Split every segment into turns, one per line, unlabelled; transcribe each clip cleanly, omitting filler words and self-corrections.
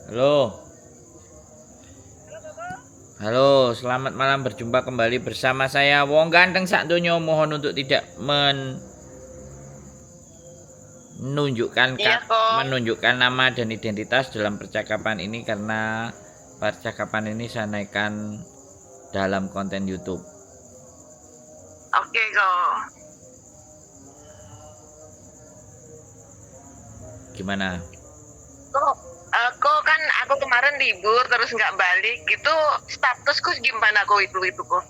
Halo, halo, selamat malam, berjumpa kembali bersama saya Wong Ganteng sak donya. Mohon untuk tidak
Iya kok.
menunjukkan nama dan identitas dalam percakapan ini karena percakapan ini saya naikkan dalam konten YouTube.
Oke kok.
Gimana?
Kok kan aku kemarin libur terus nggak balik. Itu statusku gimana kok itu kok?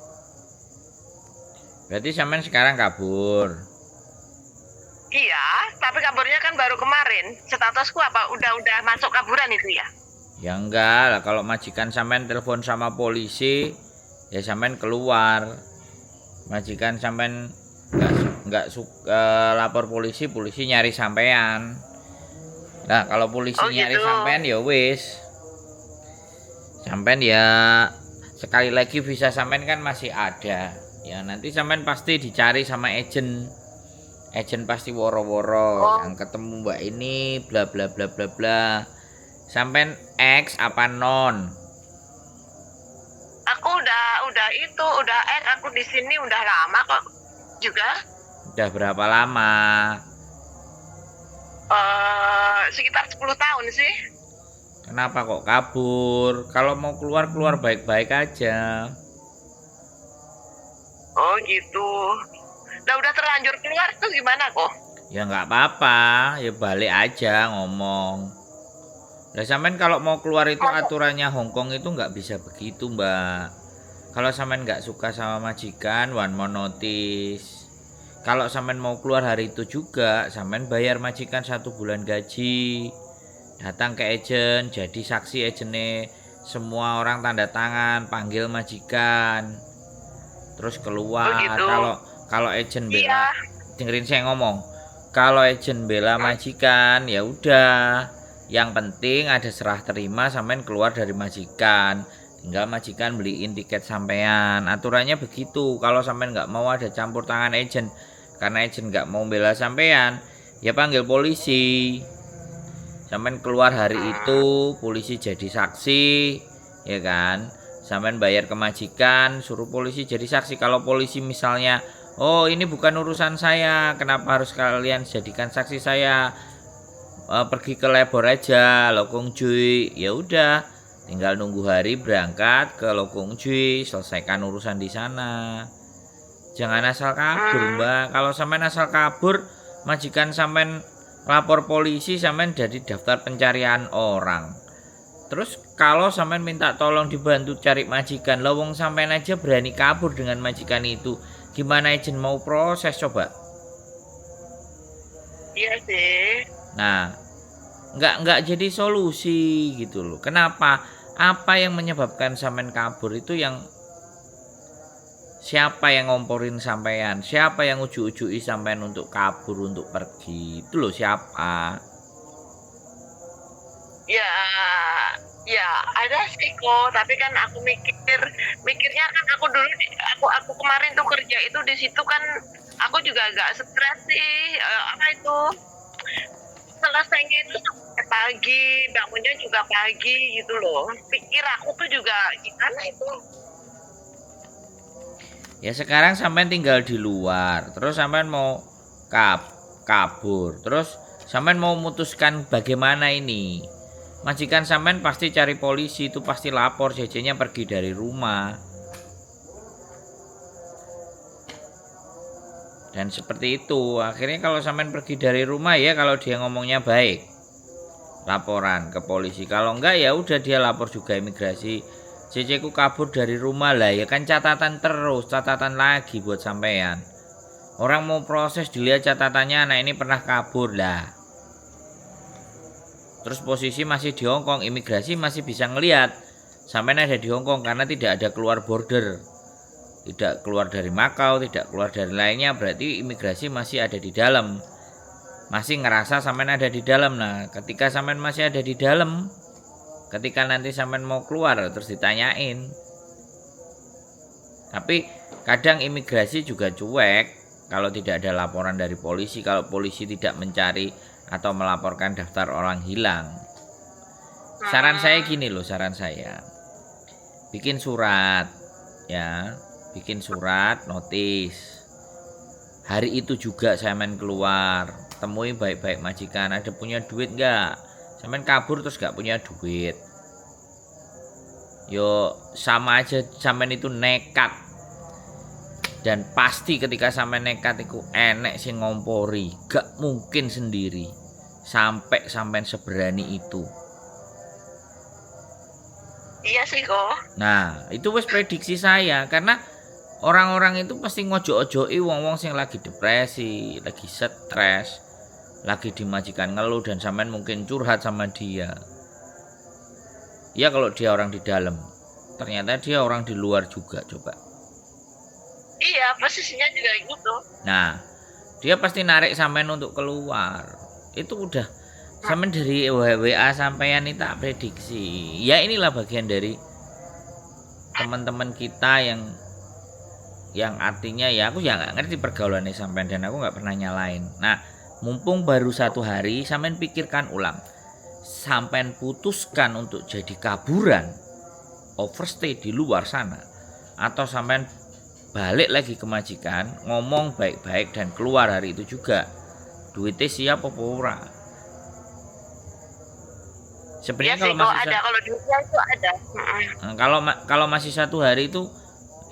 Berarti sampean sekarang kabur.
Iya, tapi kabarnya kan baru kemarin. Statusku apa? Udah masuk kaburan itu ya?
Ya enggak lah, kalau majikan sampean telepon sama polisi, ya sampean keluar. Majikan sampean nggak suka lapor polisi, polisi nyari sampean. Nah, kalau polisi
Oh
nyari
gitu.
sampean ya wis. Sampean ya sekali lagi visa sampean kan masih ada. Ya nanti sampean pasti dicari sama agent. Agent pasti woro-woro
Oh,
yang ketemu Mbak ini bla bla bla bla bla. Sampean X apa non?
aku aku di sini udah lama kok juga.
Udah berapa lama?
Sekitar 10 tahun sih.
Kenapa kok kabur? Kalau mau keluar keluar baik-baik aja.
Oh gitu. Udah terlanjur keluar tuh gimana kok?
Ya nggak apa-apa, ya balik aja ngomong. Lah sampean kalau mau keluar itu
Masuk.
aturannya Hongkong itu nggak bisa begitu mbak. Kalau sampean nggak suka sama majikan, one more notice. Kalau sampean mau keluar hari itu juga, sampean bayar majikan 1 bulan gaji. Datang ke agent, jadi saksi agentnya. Semua orang tanda tangan, panggil majikan. Terus
Oh
keluar.
gitu.
Kalau agent bela,
Iya.
dengerin saya ngomong. Kalau agent bela majikan, ya udah. Yang penting ada serah terima sampean keluar dari majikan. Tinggal majikan beliin tiket sampean. Aturannya begitu. Kalau sampean nggak mau ada campur tangan agent, karena agent nggak mau bela sampean, ya panggil polisi. Sampean keluar hari itu, polisi jadi saksi, ya kan? Sampean bayar ke majikan, suruh polisi jadi saksi. Kalau polisi misalnya, oh ini bukan urusan saya, kenapa harus kalian jadikan saksi saya? Pergi ke labor aja, Lokong Jui. Ya udah, tinggal nunggu hari berangkat ke Lokong Jui, selesaikan urusan di sana. Jangan asal kabur,
Hmm.
Mbak. Kalau sampean asal kabur, majikan sampean lapor polisi, sampean jadi daftar pencarian orang. Terus kalau sampean minta tolong dibantu cari majikan, lawong sampean aja berani kabur dengan majikan itu. Gimana izin mau proses coba?
Iya sih.
Nah, nggak jadi solusi gitu loh. Kenapa? Apa yang menyebabkan sampean kabur itu yang siapa yang ngomporin sampean? Siapa yang ujuk-ujuki sampean untuk kabur, untuk pergi? Itu loh siapa?
Ya, ya ada sih kok. Tapi kan aku mikirnya kan aku dulu aku kemarin tuh kerja itu di situ kan aku juga agak stres sih. Apa itu selesainya itu sampai pagi, bangunnya juga pagi gitu loh. Pikir aku tuh juga gimana itu?
Ya sekarang sampean tinggal di luar, terus sampean mau kabur, terus sampean mau memutuskan bagaimana ini. Majikan sampean pasti cari polisi, itu pasti lapor jadinya pergi dari rumah. Dan seperti itu, akhirnya kalau sampean pergi dari rumah ya kalau dia ngomongnya baik, laporan ke polisi. Kalau enggak ya udah dia lapor juga imigrasi. Ceceku kabur dari rumah lah, ya kan catatan terus, catatan lagi buat sampean. Orang mau proses dilihat catatannya anak ini pernah kabur lah. Terus posisi masih di Hongkong, imigrasi masih bisa ngelihat sampean ada di Hongkong karena tidak ada keluar border. Tidak keluar dari Makau, tidak keluar dari lainnya, berarti imigrasi masih ada di dalam. Masih ngerasa sampean ada di dalam. Nah, ketika sampean masih ada di dalam, ketika nanti sampean mau keluar terus ditanyain. Tapi kadang imigrasi juga cuek kalau tidak ada laporan dari polisi, kalau polisi tidak mencari atau melaporkan daftar orang hilang. Saran saya gini loh, saran saya. Bikin surat ya, bikin surat notis. Hari itu juga saya main keluar, temui baik-baik majikan, ada punya duit nggak? Saya main kabur terus nggak punya duit. Yo sama aja sampean itu nekat. Dan pasti ketika sampean nekat itu enek sing ngompori, gak mungkin sendiri. Sampai sampean seberani itu.
Iya sih kok.
Nah, itu wes prediksi saya karena orang-orang itu pasti ngojo-ojoi wong-wong sing lagi depresi, lagi stres, lagi dimajikan ngeluh dan sampean mungkin curhat sama dia. Ya kalau dia orang di dalam, ternyata dia orang di luar juga coba.
Iya, posisinya juga gitu.
Nah, dia pasti narik sampean untuk keluar. Itu udah sampean dari WA sampean ini tak prediksi. Ya inilah bagian dari teman-teman kita yang artinya ya aku ya nggak ngerti pergaulannya sampean dan aku nggak pernah nyalain. Nah, mumpung baru 1 hari, sampean pikirkan ulang. Sampean putuskan untuk jadi kaburan, overstay di luar sana, atau sampean balik lagi ke majikan, ngomong baik-baik dan keluar hari itu juga. Duitnya siap apa ora? Sebenarnya
Iya sih
kalau
kok
masih
ada, kalau duitnya itu ada.
kalau masih 1 hari itu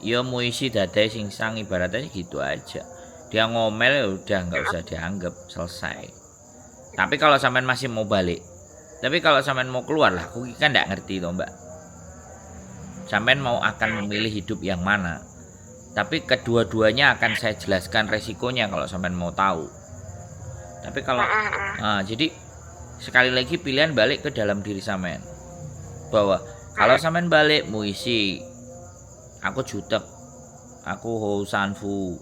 ya mau isi dadai singsang ibaratnya gitu aja. Dia ngomel ya udah nggak usah dianggap, selesai. Tapi kalau sampean masih mau balik, tapi kalau sampean mau keluar lah, aku kan nggak ngerti toh mbak. Sampean mau akan memilih hidup yang mana? Tapi kedua-duanya akan saya jelaskan resikonya kalau sampean mau tahu. Tapi kalau jadi sekali lagi pilihan balik ke dalam diri sampean. Bahwa kalau sampean balik mau isi, aku jutek, aku housanfu,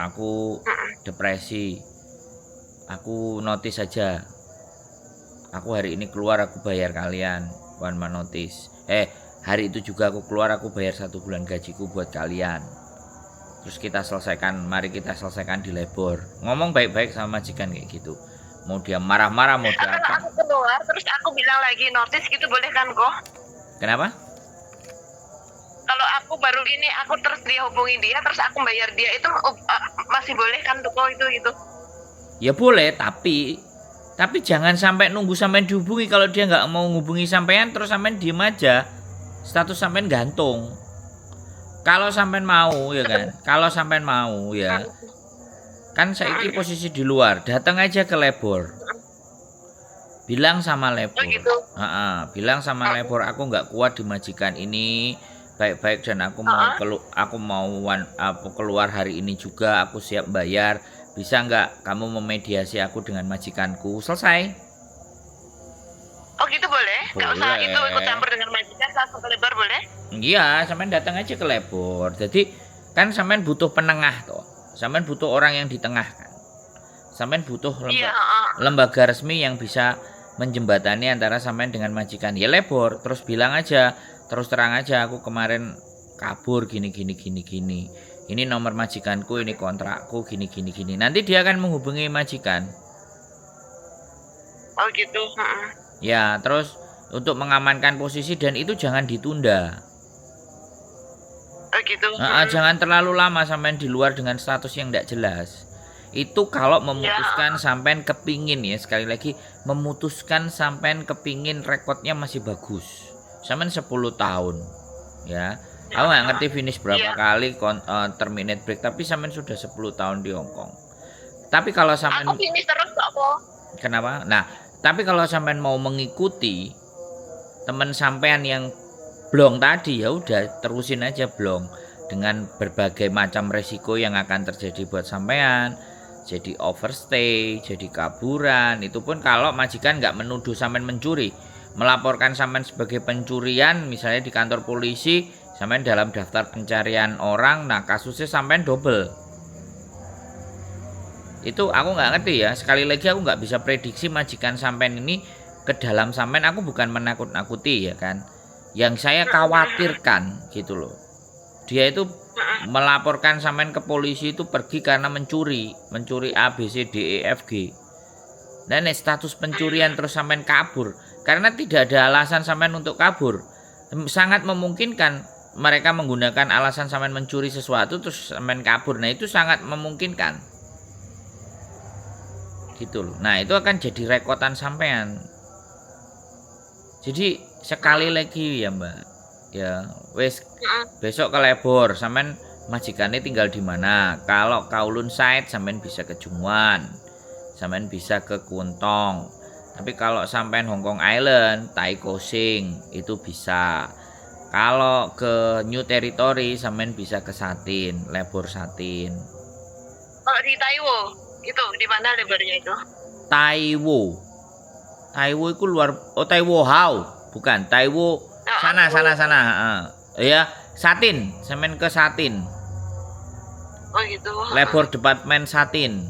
aku depresi, aku notice saja. Aku hari ini keluar aku bayar kalian, one man notice. Hari itu juga aku keluar aku bayar 1 bulan gajiku buat kalian. Terus kita selesaikan, mari kita selesaikan di labor. Ngomong baik-baik sama majikan kayak gitu. Mau dia marah-marah, mau dia
Kalau
apa?
aku keluar terus aku bilang lagi notice gitu boleh kan kok?
Kenapa?
Kalau aku baru ini aku terus dia hubungi dia terus aku bayar dia itu masih boleh kan tuh kok itu gitu?
Ya boleh, tapi jangan sampai nunggu sampean dihubungi. Kalau dia nggak mau ngubungi sampean terus sampean diem aja, status sampean gantung. Kalau sampean mau ya kan, kalau sampean mau ya kan saiki posisi di luar, datang aja ke labor, bilang sama labor,
gitu.
bilang sama labor aku nggak kuat di majikan ini, baik-baik dan aku mau keluar hari ini juga, aku siap bayar. Bisa nggak kamu memediasi aku dengan majikanku? Selesai.
Oh gitu boleh? Nggak usah
Boleh.
itu ikut campur dengan majikan langsung ke lebar boleh?
Iya, sampean datang aja ke labor. Jadi kan sampean butuh penengah toh. Sampean butuh orang yang di tengah kan. Sampean butuh lembaga resmi yang bisa menjembatani antara sampean dengan majikan. Ya labor, terus bilang aja, terus terang aja aku kemarin kabur gini. Ini nomor majikanku, ini kontrakku gini. Nanti dia akan menghubungi majikan.
Oh gitu.
Ya, terus untuk mengamankan posisi dan itu jangan ditunda.
Oh gitu.
Jangan terlalu lama sampean di luar dengan status yang tidak jelas. Itu kalau memutuskan sampean kepingin ya, sekali lagi memutuskan sampean kepingin rekodnya masih bagus. Sampean 10 tahun ya. Aku nggak ngerti finish berapa kali terminate break, tapi sampean sudah 10 tahun di Hongkong. Tapi kalau sampean
aku finish terus kok.
Kenapa? Nah, tapi kalau sampean mau mengikuti teman sampean yang blong tadi, ya udah terusin aja blong dengan berbagai macam resiko yang akan terjadi buat sampean. Jadi overstay, jadi kaburan. Itu pun kalau majikan nggak menuduh sampean mencuri, melaporkan sampean sebagai pencurian, misalnya di kantor polisi, sampean dalam daftar pencarian orang, nah kasusnya sampean double. Itu aku nggak ngerti ya. Sekali lagi aku nggak bisa prediksi majikan sampean ini ke dalam sampean. Aku bukan menakut-nakuti ya kan. Yang saya khawatirkan gitu loh, dia itu melaporkan sampean ke polisi itu pergi karena mencuri A B C D E F G. Dan status pencurian terus sampean kabur Karena tidak ada alasan sampean untuk kabur. Sangat memungkinkan mereka menggunakan alasan sampean mencuri sesuatu terus sampean kabur. Nah, itu sangat memungkinkan. Gitu loh. Nah, itu akan jadi rekotan sampean. Jadi sekali lagi ya, Mbak. Ya, wes besok ke Lebor, sampean majikannya tinggal di mana? Kalau Kowloon Site sampean bisa ke Jungwon. Sampean bisa ke Kuntong. Tapi kalau sampean Hong Kong Island, Tai Kosing itu bisa. Kalau ke New Territory sampean bisa ke Satin, Lebor Satin.
Kalau di Taiwo itu di mana lebarnya itu?
Taiwo. Taiwo itu luar, oh Taiwo Hau, bukan Taiwo sana ya, Satin, semen ke Satin.
Oh gitu.
Lebor Departemen Satin.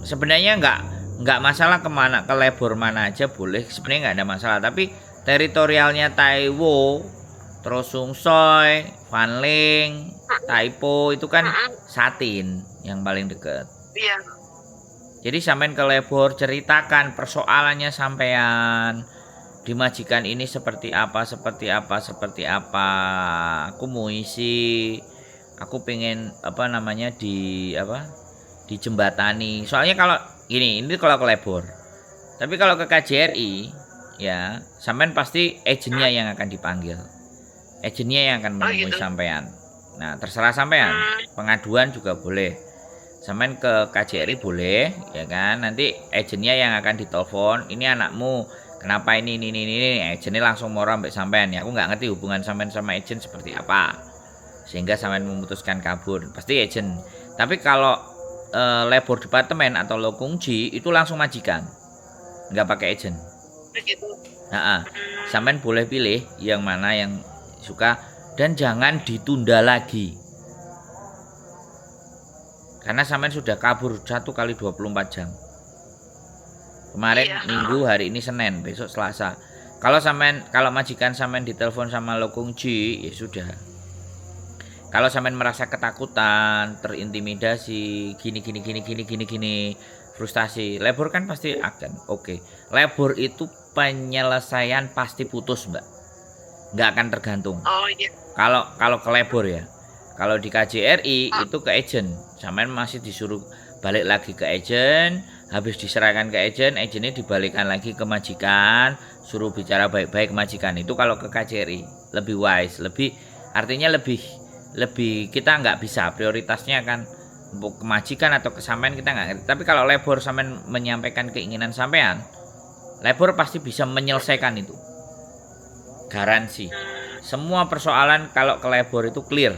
Sebenarnya nggak masalah kemana, ke Lebor mana aja boleh, sebenarnya nggak ada masalah. Tapi teritorialnya Taiwo, terus Sungsoi, Fanling, Taipo itu kan Satin yang paling dekat.
Iya.
Jadi sampean ke Lebor, ceritakan persoalannya sampean. Di majikan ini seperti apa. Aku mau isi, aku pengen dijembatani. Soalnya kalau ini kalau ke Lebor. Tapi kalau ke KJRI ya, sampean pasti agennya yang akan dipanggil. Agennya yang akan menemui sampean. Nah, terserah sampean. Pengaduan juga boleh. Sampean ke KJRI boleh, ya kan? Nanti agennya yang akan ditelepon. Ini anakmu, kenapa ini? Agennya langsung mau sampai sampean. Ya, aku nggak ngerti hubungan sampean sama agen seperti apa, sehingga sampean memutuskan kabur. Pasti agen. Tapi kalau Lebor Departemen atau Lokungji itu langsung majikan, nggak pakai agen. Sampean boleh pilih yang mana yang suka dan jangan ditunda lagi. Karena sampean sudah kabur 1 kali 24 jam. Kemarin Minggu, hari ini Senin, besok Selasa. Kalau majikan sampean ditelepon sama Lokungji, ya sudah. Kalau sampean merasa ketakutan, terintimidasi, gini, frustasi, Lebor kan pasti akan oke. Lebor itu penyelesaian pasti putus, Mbak. Nggak akan tergantung.
Oh iya.
Kalau ke Lebor ya. Kalau di KJRI itu ke agen, sampean masih disuruh balik lagi ke agen, habis diserahkan ke agen, agennya dibalikan lagi ke majikan, suruh bicara baik-baik majikan. Itu kalau ke KJRI lebih wise, artinya lebih kita nggak bisa prioritasnya kan ke majikan atau ke sampean, kita nggak ngerti. Tapi kalau Lebor sampean menyampaikan keinginan sampean, Lebor pasti bisa menyelesaikan itu. Garansi. Semua persoalan kalau ke Lebor itu clear.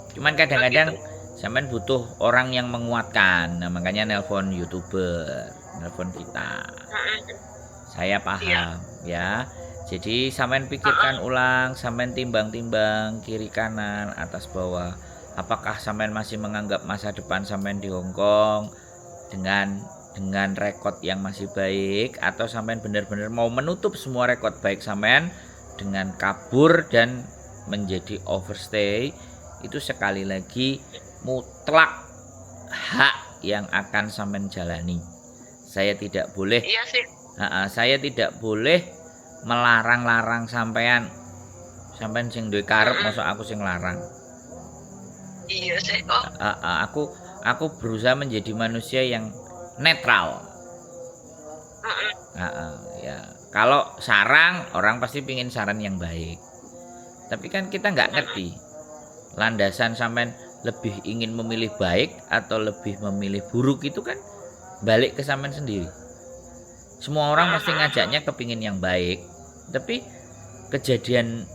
Cuman kadang-kadang sampean butuh orang yang menguatkan. Nah, makanya nelpon YouTuber, nelpon kita. Saya paham ya. Jadi sampean pikirkan ulang, sampean timbang-timbang kiri kanan, atas bawah. Apakah sampean masih menganggap masa depan sampean di Hong Kong dengan rekod yang masih baik, atau sampean benar-benar mau menutup semua rekod baik sampean dengan kabur dan menjadi overstay? Itu sekali lagi mutlak hak yang akan sampean jalani. Saya tidak boleh.
Iya sih.
Saya tidak boleh melarang-larang sampean. Sampean sing duwe karep, mosok aku sing larang.
Iya sih kok.
Aku berusaha menjadi manusia yang netral. Ya. Kalau sarang, orang pasti pingin saran yang baik. Tapi kan kita nggak ngerti landasan sampean lebih ingin memilih baik atau lebih memilih buruk, itu kan balik ke sampean sendiri. Semua orang pasti ngajaknya kepingin yang baik, tapi kejadian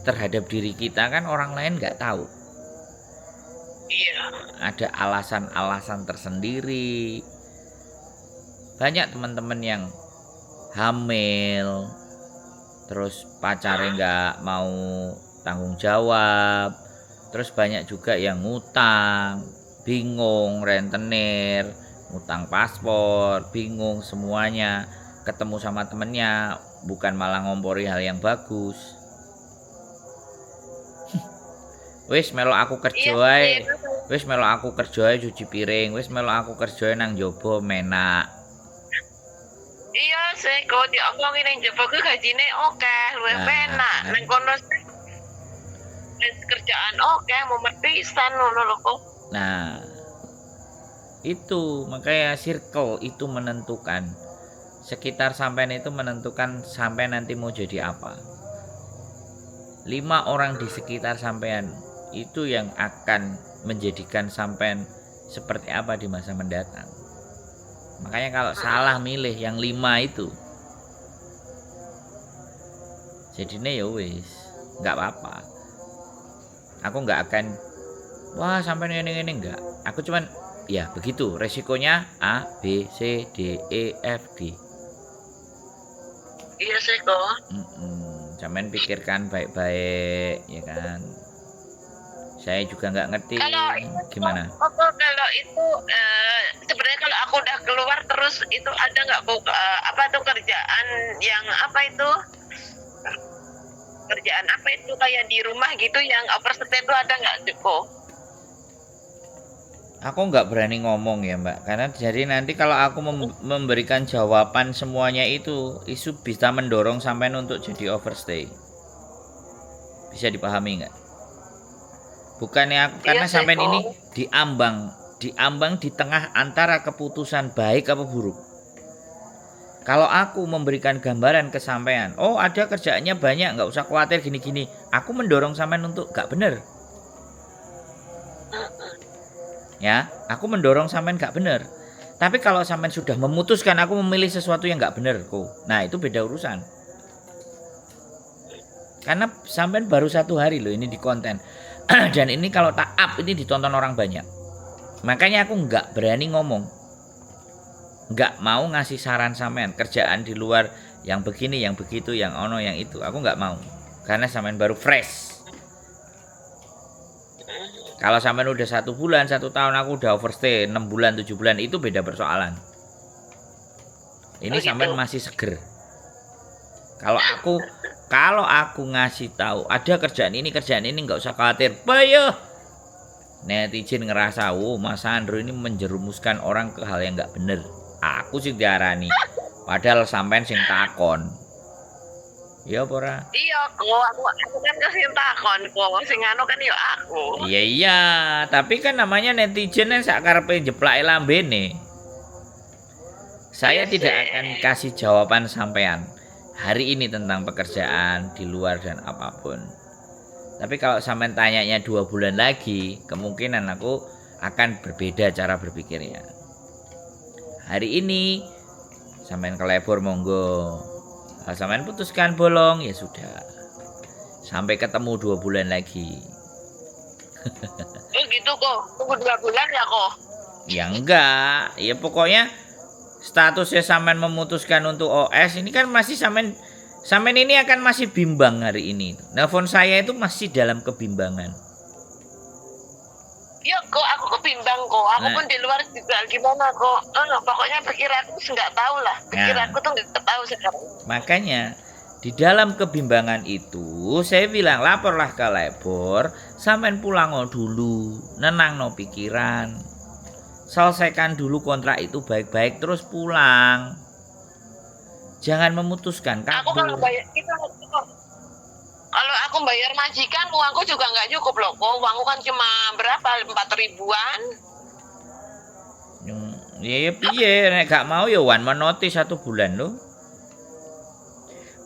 terhadap diri kita kan orang lain nggak tahu.
Iya.
Ada alasan-alasan tersendiri. Banyak teman-teman yang hamil, terus pacarnya nggak mau tanggung jawab, terus banyak juga yang ngutang, bingung rentenir, ngutang paspor, bingung semuanya, ketemu sama temennya bukan malah ngompori hal yang bagus. Wis melok aku kerja ae, cuci piring, wis melok aku kerja nang jobo menak.
sih kok diomongin yang jebak ku gajine oke, luwih
Nah.
penak. Nang kono sih wis kerjaan oke, mumet pisan ngono lho kok.
Nah, itu makanya circle itu menentukan. Sekitar sampean itu menentukan sampean nanti mau jadi apa. 5 orang di sekitar sampean itu yang akan menjadikan sampean seperti apa di masa mendatang. Makanya kalau salah milih yang 5 itu, jadinya ya wis, nggak apa-apa. Aku nggak akan, wah sampai ini nggak. Aku cuman, ya begitu. Resikonya A, B, C, D, E, F, G.
Iya sih kok.
Sampean pikirkan baik-baik, ya kan. Saya juga nggak ngerti
Kalau
gimana.
kalau itu sebenarnya kalau aku udah keluar terus itu ada nggak kok apa tuh kerjaan yang apa itu? Kerjaan apa itu kayak di rumah gitu yang overstay itu ada nggak kok?
Aku nggak berani ngomong ya Mbak, karena jadi nanti kalau aku memberikan jawaban semuanya itu bisa mendorong sampai untuk jadi overstay. Bisa dipahami nggak? Bukannya aku, karena sampai ini diambang di tengah antara keputusan baik apa buruk. Kalau aku memberikan gambaran ke sampean, oh ada kerjaannya banyak, nggak usah khawatir gini-gini, aku mendorong sampean untuk nggak bener. Ya, aku mendorong sampean nggak bener. Tapi kalau sampean sudah memutuskan aku memilih sesuatu yang nggak bener, kok, nah itu beda urusan. Karena sampean baru 1 hari loh ini di konten. Dan ini kalau tak up ini ditonton orang banyak. Makanya aku nggak berani ngomong, nggak mau ngasih saran sampean kerjaan di luar yang begini, yang begitu, yang ono, yang itu. Aku nggak mau, karena sampean baru fresh. Kalau sampean udah 1 bulan, 1 tahun, aku udah overstay 6 bulan, 7 bulan, itu beda persoalan. Ini sampean masih seger. Kalau aku ngasih tahu ada kerjaan ini nggak usah khawatir. Bayo. Netizen ngerasa, oh Mas Andro ini menjerumuskan orang ke hal yang nggak bener. Aku sih diarani. Padahal sampean sing takon. Iya pora.
Iya kok, aku kan kasih takon kok, sing anu kan ya aku.
Iya, tapi kan namanya netizen yang sakarepe jeplake lambene. Saya tidak akan kasih jawaban sampean hari ini tentang pekerjaan di luar dan apapun. Tapi kalau sampean tanyanya 2 bulan lagi, kemungkinan aku akan berbeda cara berpikirnya. Hari ini sampean kelebur monggo. Kalau sampean putuskan bolong ya sudah. Sampai ketemu 2 bulan lagi.
Gitu kok, tunggu 2 bulan ya kok.
Ya enggak, ya pokoknya statusnya sampean memutuskan untuk OS ini kan masih sampean ini akan masih bimbang hari ini. Nelfon saya itu masih dalam kebimbangan.
Ya kok, aku kebimbang kok. Aku pun di luar juga gimana kok. Pokoknya pikiranku nggak tahu lah. Pikiranku tuh nggak tahu sekarang.
Makanya di dalam kebimbangan itu saya bilang laporlah ke labor, sampean pulang dulu, nenang no pikiran. Selesaikan dulu kontrak itu baik-baik terus pulang. Jangan memutuskan kabur.
Aku kalau bayar itu kalau aku bayar majikan uangku juga nggak cukup loh kok. Uangku kan cuma berapa 4 ribuan.
Ya piye nek gak mau ya wan menoti 1 bulan loh.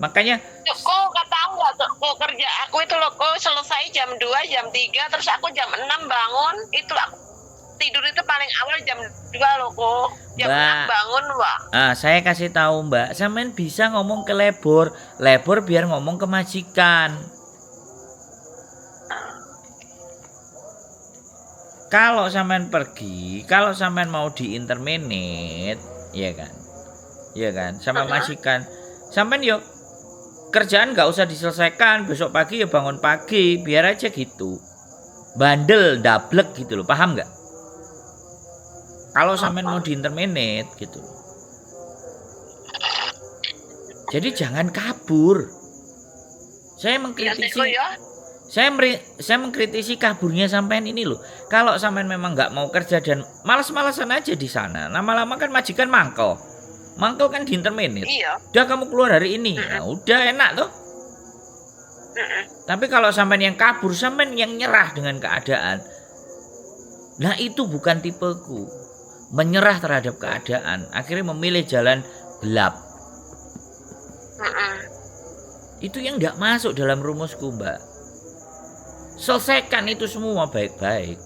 Makanya
kok tahu nggak kok kerja aku itu loh kok selesai jam 2 jam 3 terus aku jam 6 bangun itu aku tidur itu paling awal jam 2 loh kok. Jam 6 bangun, Mbak.
Saya kasih tahu Mbak, sampean bisa ngomong ke labor biar ngomong ke majikan. Kalau sampean pergi, kalau sampean mau di interminate, ya kan? Ya kan? Sama majikan. Sampean yuk kerjaan nggak usah diselesaikan, besok pagi ya bangun pagi, biar aja gitu. Bandel, dablek gitu loh, paham nggak? Kalau sampean mau di interminate gitu. Jadi jangan kabur. Saya mengkritisi. Saya mengkritisi kaburnya sampean ini loh. Kalau sampean memang nggak mau kerja dan malas-malasan aja di sana, lama-lama kan majikan mangkel. Mangkel kan di interminate.
Iya.
Udah kamu keluar hari ini. Nah, udah enak tuh. Tapi kalau sampean yang kabur, sampean yang nyerah dengan keadaan. Nah, itu bukan tipeku. Menyerah terhadap keadaan, akhirnya memilih jalan gelap. Itu yang enggak masuk dalam rumusku, Mbak. Selesaikan itu semua baik-baik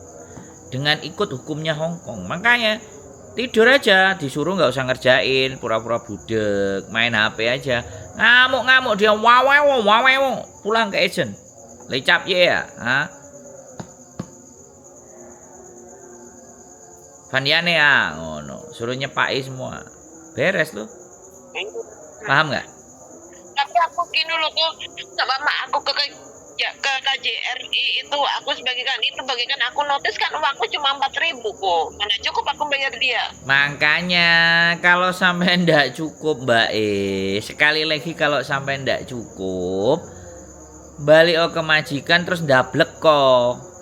dengan ikut hukumnya Hongkong. Makanya tidur aja, disuruh nggak usah ngerjain, pura-pura budek, main HP aja, ngamuk-ngamuk dia wawewo, pulang ke agent, lecap ya, Vandiane ya, ngono, suruh nyepai semua, beres lu, paham nggak?
Tapi aku gini loh tuh, sama aku ke KJRI itu aku bagikan aku notis kan uangku cuma 4.000 kok, mana cukup aku bayar dia.
Makanya kalau sampai ndak cukup Mbak sekali lagi kalau sampai ndak cukup, balik ke majikan terus ndablek kok.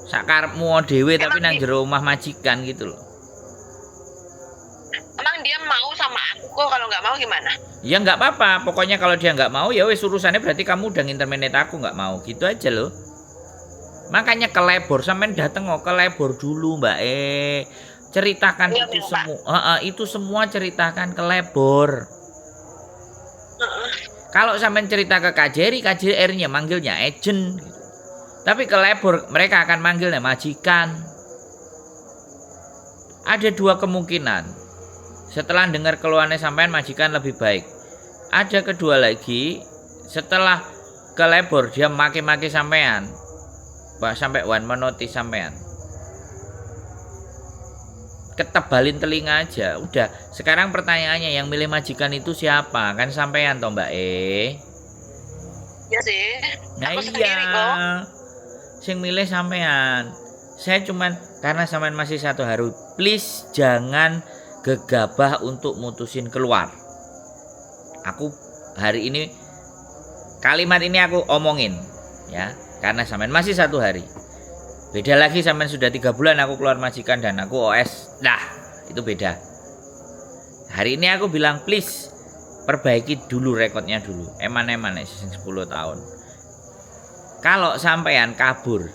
Sakarepmu dhewe tapi nang jero omah majikan gitu loh.
Emang dia mau sama aku kok, kalau nggak mau gimana?
Ya nggak apa-apa, pokoknya kalau dia nggak mau ya wes urusannya, berarti kamu udah nginterminate aku nggak mau, gitu aja loh. Makanya ke labor, sampean dateng kok ke labor dulu Mbak ceritakan
ya,
itu semua, itu semua ceritakan ke labor. Kalau sampean cerita ke KJRI-nya manggilnya agent gitu. Tapi ke labor mereka akan manggilnya majikan. Ada dua kemungkinan. Setelah dengar keluhannya sampean majikan lebih baik. Ada kedua lagi, setelah ke labor dia maki-maki sampean. Sampai one menotis sampean. Ketebalin telinga aja. Udah, sekarang pertanyaannya yang milih majikan itu siapa? Kan sampean toh Mbak
Ya sih.
Nah
aku sendiri kok.
Sing milih sampean. Saya cuman karena sampean masih 1 hari, please jangan gegabah untuk mutusin keluar. Aku hari ini kalimat ini aku omongin ya, karena sampean masih 1 hari. Beda lagi sampean sudah 3 bulan aku keluar majikan dan aku OS. Nah, itu beda. Hari ini aku bilang please perbaiki dulu rekodnya dulu. Eman-eman 10 tahun. Kalau sampean kabur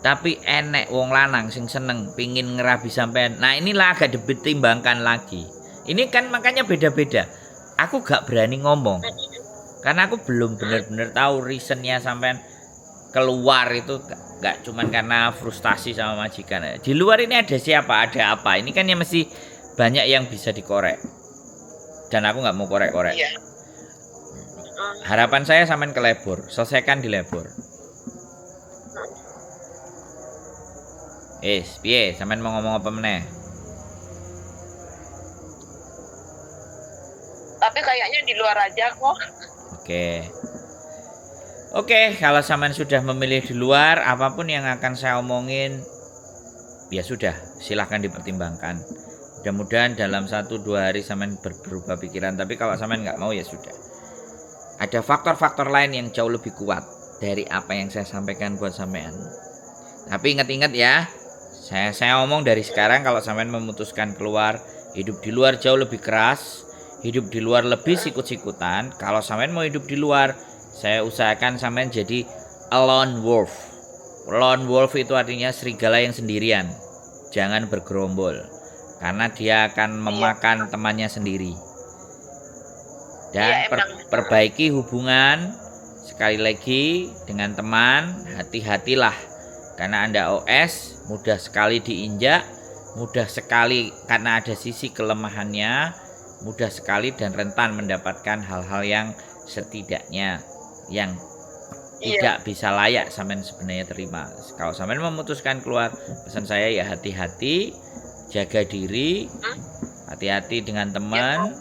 tapi enek wong lanang sing seneng pingin ngerabi sampean, nah inilah agak dipertimbangkan lagi. Ini kan makanya beda-beda. Aku gak berani ngomong karena aku belum benar-benar tahu reasonnya sampean keluar itu gak cuman karena frustasi sama majikan. Di luar ini ada siapa, ada apa, ini kan yang mesti banyak yang bisa dikorek dan aku gak mau korek-korek. Harapan saya sampean ke labor, selesaikan di labor. Piye, sampean mau ngomong apa meneh?
Tapi kayaknya di luar aja kok.
Oke, kalau sampean sudah memilih di luar, apapun yang akan saya omongin, ya sudah, silahkan dipertimbangkan. Mudah-mudahan dalam 1-2 hari sampean berubah pikiran. Tapi kalau sampean nggak mau ya sudah. Ada faktor-faktor lain yang jauh lebih kuat dari apa yang saya sampaikan buat sampean. Tapi ingat-ingat ya, saya ngomong dari sekarang, kalau sampean memutuskan keluar, hidup di luar jauh lebih keras, hidup di luar lebih sikut-sikutan. Kalau sampean mau hidup di luar, saya usahakan sampean jadi a lone wolf. Lone wolf itu artinya serigala yang sendirian. Jangan bergerombol, karena dia akan memakan temannya sendiri. Dan perbaiki hubungan sekali lagi dengan teman, hati-hatilah. Karena Anda OS, mudah sekali diinjak, mudah sekali karena ada sisi kelemahannya, mudah sekali dan rentan mendapatkan hal-hal yang setidaknya yang tidak bisa layak sampean sebenarnya terima. Kalau sampean memutuskan keluar, pesan saya ya hati-hati, jaga diri, hati-hati dengan teman,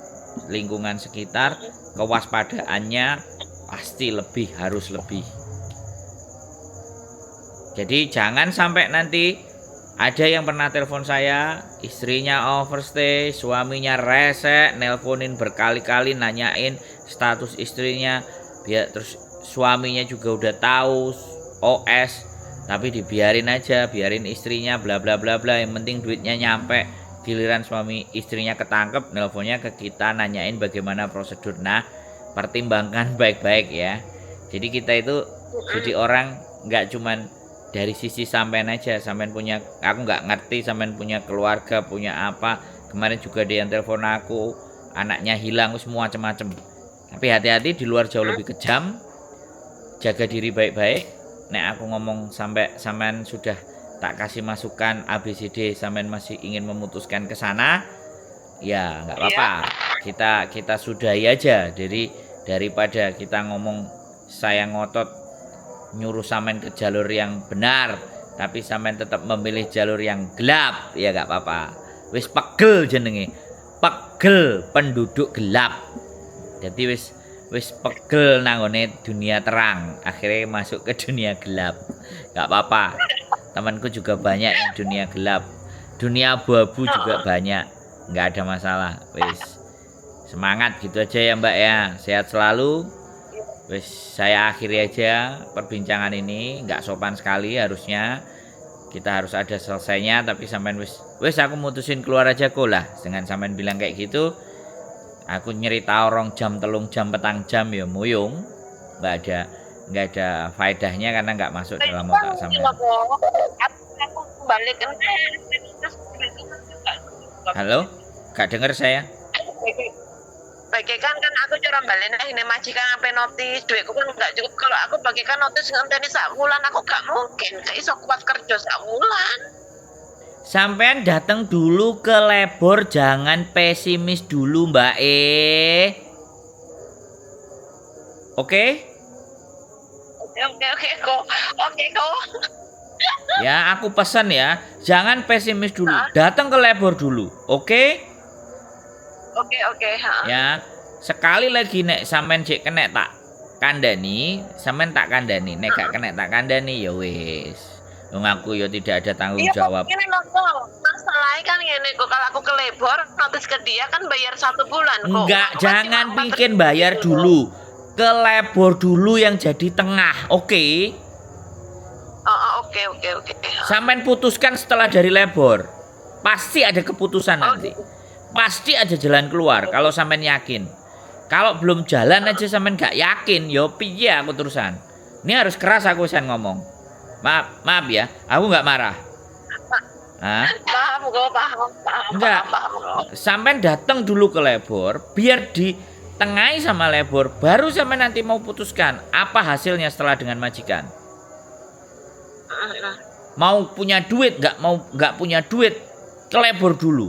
lingkungan sekitar, kewaspadaannya pasti harus lebih. Jadi jangan sampai nanti ada yang pernah telepon saya, istrinya overstay, suaminya resek, nelponin berkali-kali nanyain status istrinya, biar terus suaminya juga udah tahu OS, tapi dibiarin aja, biarin istrinya bla bla bla bla, yang penting duitnya nyampe. giliran suami istrinya ketangkep, nelponnya ke kita nanyain bagaimana prosedur. Nah, pertimbangkan baik-baik ya. Jadi kita itu jadi orang nggak cuman dari sisi sampean aja, sampean punya, aku nggak ngerti sampean punya keluarga, punya apa. Kemarin juga dia yang telepon aku, anaknya hilang, semua macem-macem. Tapi hati-hati, di luar jauh lebih kejam. Jaga diri baik-baik. Nek aku ngomong sampai sampean sudah tak kasih masukan ABCD, sampean masih ingin memutuskan ke sana, ya nggak apa-apa. Kita sudahi aja. Daripada kita ngomong saya ngotot nyuruh sampean ke jalur yang benar, tapi sampean tetap memilih jalur yang gelap, ya nggak apa-apa. Wis pegel jenenge, pegel penduduk gelap. Jadi wis pegel nanggone dunia terang, akhirnya masuk ke dunia gelap. Nggak apa-apa. Temanku juga banyak yang dunia gelap, dunia abu-abu juga banyak, nggak ada masalah. Wis semangat gitu aja ya Mbak ya, sehat selalu. Wis saya akhiri aja perbincangan ini, nggak sopan sekali harusnya. Kita harus ada selesainya, tapi sampean wis aku mutusin keluar aja kok lah. Dengan sampean bilang kayak gitu, aku nyerita orang jam, telung jam, petang jam ya muyung. Nggak ada faedahnya karena nggak masuk dalam otak sampean.
Aku balik kan.
Halo, gak denger saya?
Bagikan kan aku cara balen ini majikan sampai notis duitku kan nggak cukup. Kalau aku bagikan notis ngenteni sak wulan, aku gak mungkin gak iso kuat kerja sak wulan.
Sampean datang dulu ke Lebor, jangan pesimis dulu Mbak Oke?
Oke kok.
Ya, aku pesan ya, jangan pesimis dulu. Datang ke Lebor dulu, oke?
Oke.
Ya, sekali lagi nek sampean cek kena tak kandani, sampean tak kandani. Nek gak kena tak kandani ya wis. Wong aku ya tidak ada tanggung jawab.
Ini masalahnya kan ngene kok, kalau aku ke Lebor notis ke dia kan bayar 1 bulan kok.
Enggak, jangan bikin bayar dulu. Ke Lebor dulu yang jadi tengah, oke?
Oke.
Sampean putuskan setelah dari Lebor. Pasti ada keputusan nanti. Pasti ada jalan keluar kalau sampean yakin. Kalau belum jalan aja sampean gak yakin, yo piye aku terusan. Ini harus keras aku sen ngomong. Maaf ya, aku nggak marah.
Paham kok, paham.
Enggak. Sampean datang dulu ke Lebor, biar ditengahi sama Lebor, baru sampean nanti mau putuskan apa hasilnya setelah dengan majikan. Mau punya duit nggak punya duit, ke Lebor dulu.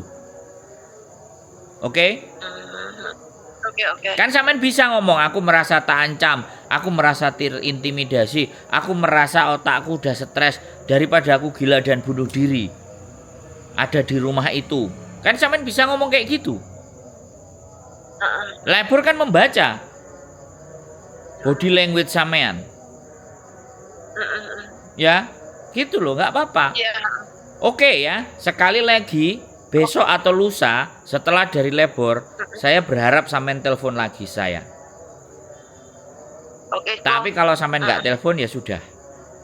Oke? Kan sampean bisa ngomong, aku merasa terancam, aku merasa terintimidasi, aku merasa otakku udah stres daripada aku gila dan bunuh diri. Ada di rumah itu. Kan sampean bisa ngomong kayak gitu. Lebor kan membaca body language sampean. Ya, gitu loh, nggak apa-apa. Oke ya, sekali lagi besok atau lusa setelah dari Lebor, saya berharap sampean telepon lagi saya. Tapi kalau sampean nggak telepon ya sudah.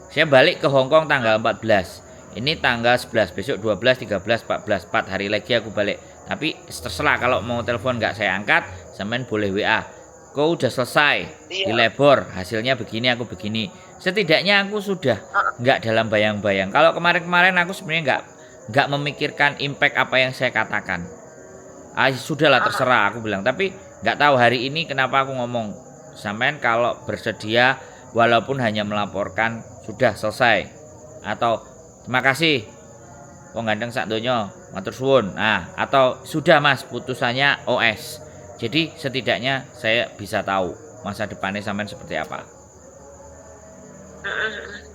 Saya balik ke Hong Kong tanggal 14. Ini tanggal 11, besok 12, 13, 14, 4 hari lagi aku balik. Tapi terserah, kalau mau telepon nggak saya angkat, sampean boleh WA. Kau udah selesai di Lebor, hasilnya begini, aku begini. Setidaknya aku sudah nggak dalam bayang-bayang. Kalau kemarin-kemarin aku sebenarnya nggak memikirkan impact apa yang saya katakan. Sudahlah terserah aku bilang. Tapi nggak tahu hari ini kenapa aku ngomong sampean kalau bersedia walaupun hanya melaporkan sudah selesai atau terima kasih wong gandeng sak donya matur suwun. Atau sudah Mas putusannya OS. Jadi setidaknya saya bisa tahu masa depannya sampean seperti apa.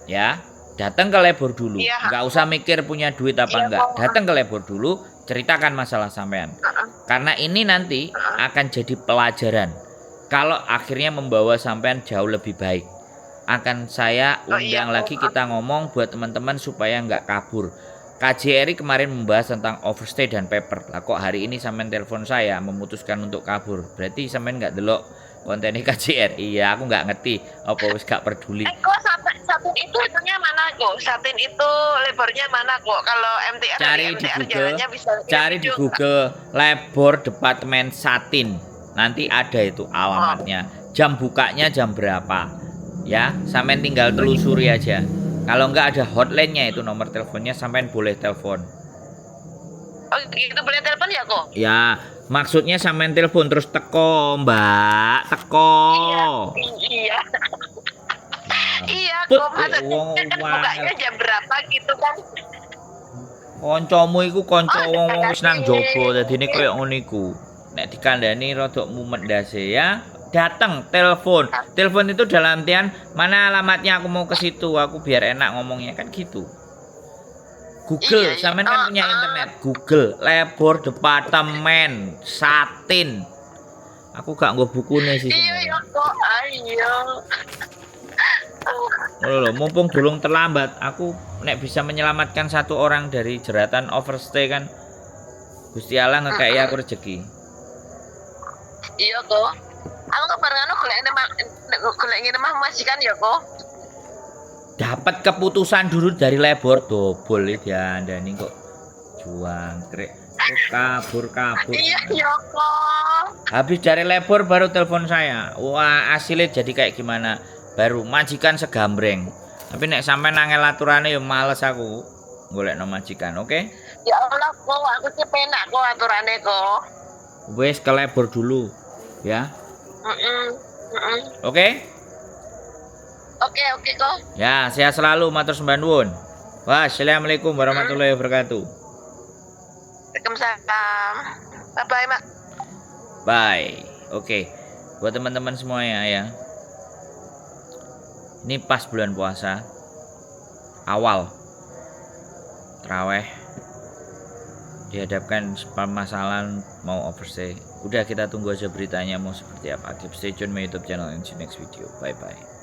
Ya. Datang ke Lebor dulu, nggak usah mikir punya duit apa enggak. Datang ke Lebor dulu, ceritakan masalah sampean. Karena ini nanti akan jadi pelajaran. Kalau akhirnya membawa sampean jauh lebih baik, akan saya undang lagi, kita ngomong buat teman-teman supaya nggak kabur. KJRI kemarin membahas tentang overstay dan paper. Lah kok hari ini sampean telepon saya memutuskan untuk kabur? Berarti sampean nggak delok kontennya KJRI. Ya aku nggak ngerti. Apa wis gak peduli.
Kok satin itu itunya mana kok? Satin itu lebarnya mana kok? Kalau MTR
Cari
dari
di
MTR
Google,
jalannya bisa
cari di Google Labor Departemen Satin. Nanti ada itu alamatnya. Jam bukanya jam berapa? Ya, sampean tinggal telusuri aja. Kalau nggak ada hotline-nya itu nomor teleponnya, sampean boleh telepon.
Oh gitu boleh telepon ya kok?
Ya, maksudnya sampean telepon terus teko, Mbak, teko.
Iya. Iya
Put,
kok. Maksudnya
wong
kan bukanya jam berapa gitu kan?
Kancamu iku kanca
Oh,
wong wis nang jaba,
kasih.
dadine koyo ngono iku. Nek dikandani rada mumet ndase ya, datang telepon. Telepon itu dalam artian mana alamatnya, aku mau ke situ, aku biar enak ngomongnya kan gitu. Google,
Iya, iya.
sampean kan punya internet. Google, Labor Departemen Satin. Aku gak nggo bukune sih
Iya
sebenarnya.
ya kok. Ayo.
Oh lho, mumpung durung terlambat, aku nek bisa menyelamatkan satu orang dari jeratan overstay kan, Gusti Allah ngekei aku rezeki.
Iya kok. Aku kebarengan golek ngene mah majikan ya kok.
Dapat keputusan dulu dari Labor dobol ya andani kok juang krek. Kok kabur.
Iya ya kok.
Habis dari Labor baru telepon saya. Wah, hasilnya jadi kayak gimana? Baru majikan segambreng. Tapi nek sampai nangel aturane ya males aku golekno majikan, oke?
Ya Allah kok, aku sih penak kok aturane kok.
Wes ke Labor dulu, ya. Oke?
Oke kok.
Ya, sehat selalu, matur sembah nuwun. Wassalamualaikum warahmatullahi wabarakatuh.
Waalaikumsalam. Bye bye, Mak.
Bye. Oke. Buat teman-teman semuanya ya. Ini pas bulan puasa. Awal Traweh dihadapkan permasalahan mau overstay. Udah kita tunggu aja beritanya mau seperti apa. Keep stay tune my YouTube channel and see you next video. Bye bye.